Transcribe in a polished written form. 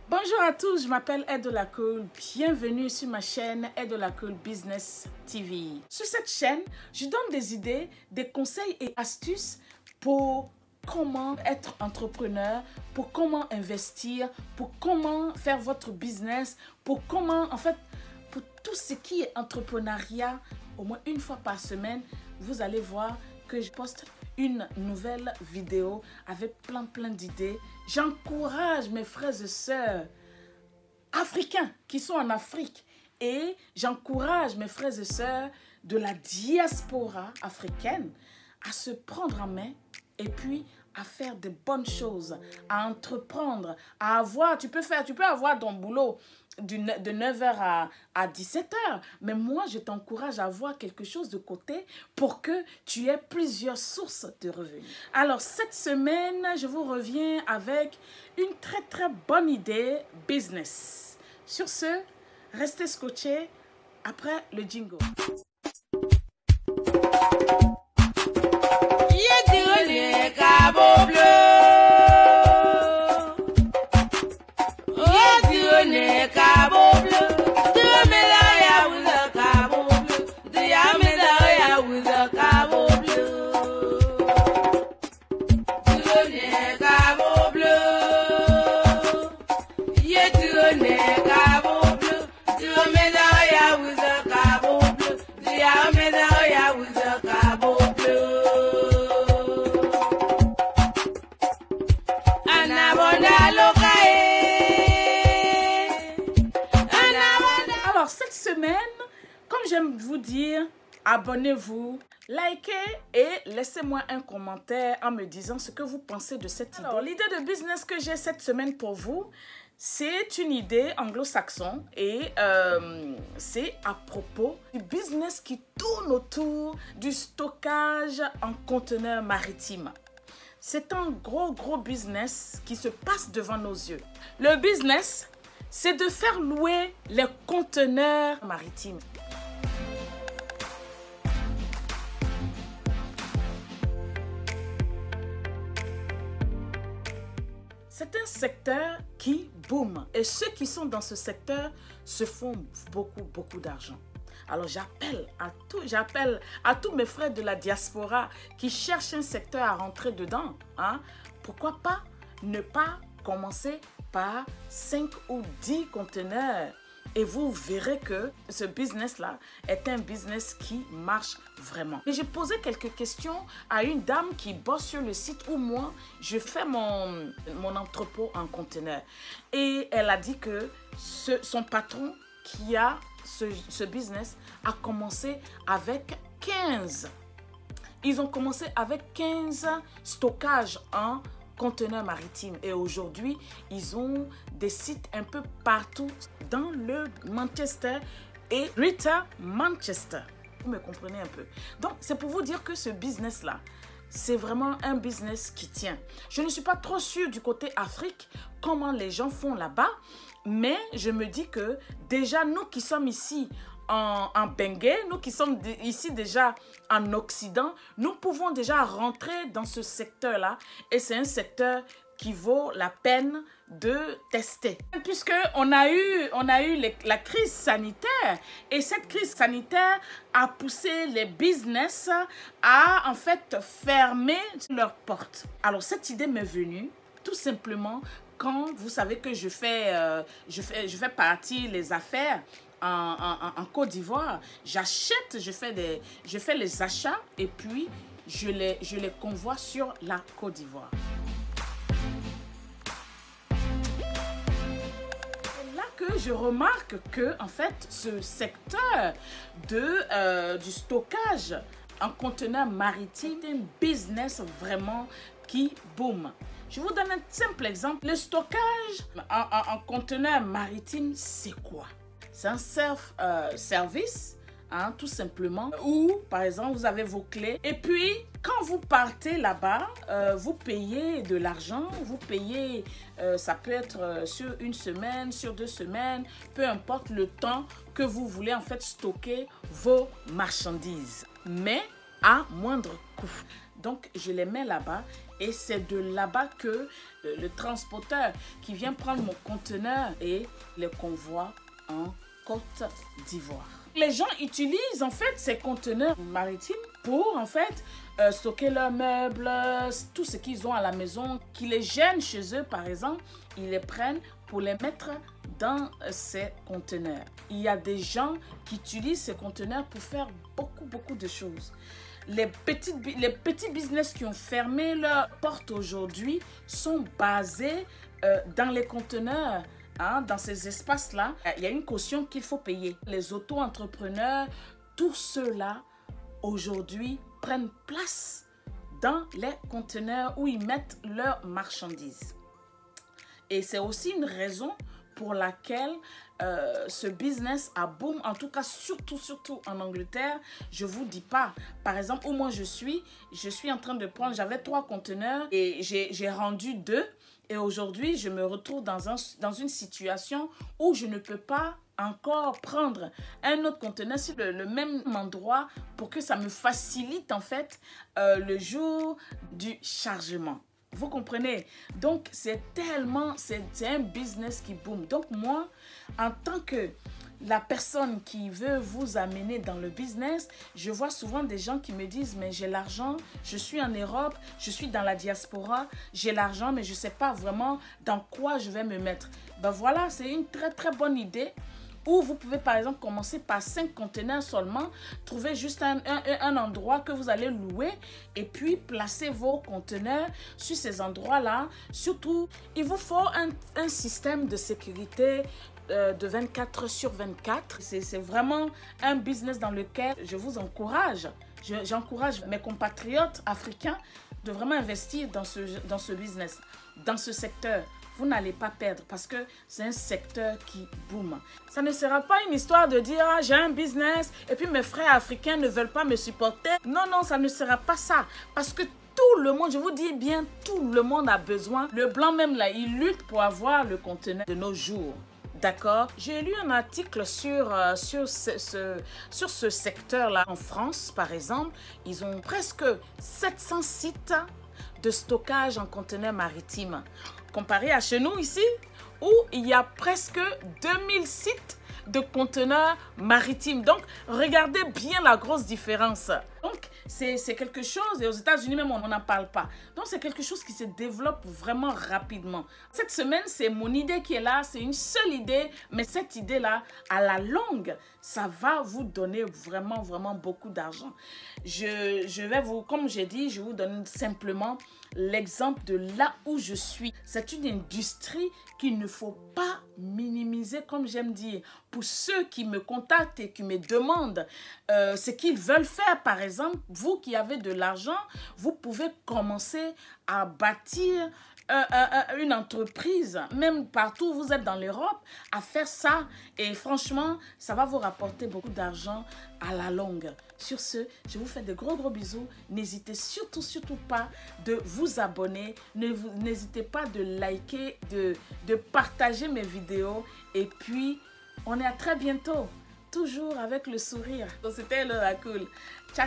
Bonjour à tous, je m'appelle Edola Cool. Bienvenue sur ma chaîne Edola Cool Business TV. Sur cette chaîne, je donne des idées, des conseils et astuces pour comment être entrepreneur, pour comment investir, pour comment faire votre business, pour comment, pour tout ce qui est entrepreneuriat. Au moins une fois par semaine, vous allez voir que je poste une nouvelle vidéo avec plein d'idées. J'encourage mes frères et sœurs africains qui sont en Afrique et j'encourage mes frères et sœurs de la diaspora africaine à se prendre en main et puis à faire de bonnes choses, à entreprendre, à avoir, tu peux avoir ton boulot de 9h à 17h, mais moi je t'encourage à avoir quelque chose de côté pour que tu aies plusieurs sources de revenus. Alors cette semaine, je vous reviens avec une très bonne idée business. Sur ce, restez scotchés après le jingle. Alors cette semaine, comme j'aime vous dire, abonnez-vous, likez et laissez-moi un commentaire en me disant ce que vous pensez de cette idée. Alors l'idée de business que j'ai cette semaine pour vous, c'est une idée anglo-saxon et c'est à propos du business qui tourne autour du stockage en conteneurs maritimes. C'est un gros business qui se passe devant nos yeux. Le business, c'est de faire louer les conteneurs maritimes. C'est un secteur qui boom et ceux qui sont dans ce secteur se font beaucoup d'argent. Alors j'appelle à tous mes frères de la diaspora qui cherchent un secteur à rentrer dedans. Pourquoi pas ne pas commencer par 5 ou 10 conteneurs et vous verrez que ce business-là est un business qui marche vraiment. Et j'ai posé quelques questions à une dame qui bosse sur le site où moi, je fais mon entrepôt en conteneur. Et elle a dit que son patron qui a ce business a commencé avec 15. Ils ont commencé avec 15 stockages en conteneurs maritimes et aujourd'hui ils ont des sites un peu partout dans le Manchester et Greater Manchester. Vous me comprenez un peu. Donc c'est pour vous dire que ce business là, c'est vraiment un business qui tient. Je ne suis pas trop sûre du côté Afrique comment les gens font là-bas, mais je me dis que déjà nous qui sommes ici en Bengué, nous qui sommes ici déjà en Occident, nous pouvons déjà rentrer dans ce secteur-là et c'est un secteur qui vaut la peine de tester. Puisqu'on a eu la crise sanitaire et cette crise sanitaire a poussé les business à en fait fermer leurs portes. Alors cette idée m'est venue tout simplement quand vous savez que je fais partie les affaires en Côte d'Ivoire. J'achète, je fais les achats et puis je les convoie sur la Côte d'Ivoire. C'est là que je remarque que en fait ce secteur du stockage en conteneur maritime est un business vraiment qui boom. Je vous donne un simple exemple. Le stockage en conteneur maritime, c'est quoi? C'est un service, tout simplement, où, par exemple, vous avez vos clés. Et puis, quand vous partez là-bas, vous payez de l'argent. Vous payez, ça peut être sur une semaine, sur 2 semaines, peu importe le temps que vous voulez en fait stocker vos marchandises. Mais à moindre coût. Donc, je les mets là-bas et c'est de là-bas que le transporteur qui vient prendre mon conteneur et les convoie en Côte d'Ivoire. Les gens utilisent en fait ces conteneurs maritimes pour en fait stocker leurs meubles, tout ce qu'ils ont à la maison, qui les gêne chez eux par exemple, ils les prennent pour les mettre dans ces conteneurs. Il y a des gens qui utilisent ces conteneurs pour faire beaucoup de choses. Les petits business qui ont fermé leurs portes aujourd'hui sont basés dans les conteneurs. Hein, dans ces espaces-là, il y a une caution qu'il faut payer. Les auto-entrepreneurs, tous ceux-là, aujourd'hui, prennent place dans les conteneurs où ils mettent leurs marchandises. Et c'est aussi une raison pour laquelle ce business a boom, en tout cas surtout en Angleterre. Je vous dis pas, par exemple où moi je suis en train de prendre, j'avais 3 conteneurs et j'ai rendu 2 et aujourd'hui je me retrouve dans une situation où je ne peux pas encore prendre un autre conteneur sur le même endroit pour que ça me facilite en fait le jour du chargement. Vous comprenez? Donc, c'est un business qui boom. Donc, moi, en tant que la personne qui veut vous amener dans le business, je vois souvent des gens qui me disent, mais j'ai l'argent, je suis en Europe, je suis dans la diaspora, j'ai l'argent, mais je ne sais pas vraiment dans quoi je vais me mettre. Ben voilà, c'est une très bonne idée. Ou vous pouvez par exemple commencer par 5 conteneurs seulement, trouver juste un endroit que vous allez louer et puis placer vos conteneurs sur ces endroits-là. Surtout, il vous faut un système de sécurité de 24 sur 24. C'est vraiment un business dans lequel je vous encourage. J'encourage mes compatriotes africains de vraiment investir dans ce business, dans ce secteur. Vous n'allez pas perdre parce que c'est un secteur qui boom. Ça ne sera pas une histoire de dire ah, j'ai un business et puis mes frères africains ne veulent pas me supporter. Non, ça ne sera pas ça. Parce que tout le monde, je vous dis bien, tout le monde a besoin. Le blanc même là, il lutte pour avoir le conteneur de nos jours. D'accord? J'ai lu un article sur ce secteur-là. En France, par exemple, ils ont presque 700 sites de stockage en conteneurs maritimes. Comparé à chez nous ici, où il y a presque 2000 sites de conteneurs maritimes. Donc, regardez bien la grosse différence. Donc, c'est quelque chose, et aux États-Unis même, on n'en parle pas. Donc, c'est quelque chose qui se développe vraiment rapidement. Cette semaine, c'est mon idée qui est là, c'est une seule idée, mais cette idée-là, à la longue, ça va vous donner vraiment beaucoup d'argent. Je vais vous, comme j'ai dit, je vous donne simplement l'exemple de là où je suis. C'est une industrie qu'il ne faut pas minimiser, comme j'aime dire. Pour ceux qui me contactent et qui me demandent ce qu'ils veulent faire, par exemple, vous qui avez de l'argent, vous pouvez commencer à bâtir une entreprise, même partout où vous êtes dans l'Europe, à faire ça. Et franchement, ça va vous rapporter beaucoup d'argent à la longue. Sur ce, je vous fais de gros bisous. N'hésitez surtout pas de vous abonner. N'hésitez pas de liker, de partager mes vidéos. Et puis, on est à très bientôt. Toujours avec le sourire. Donc, c'était Laura Cool. Ciao!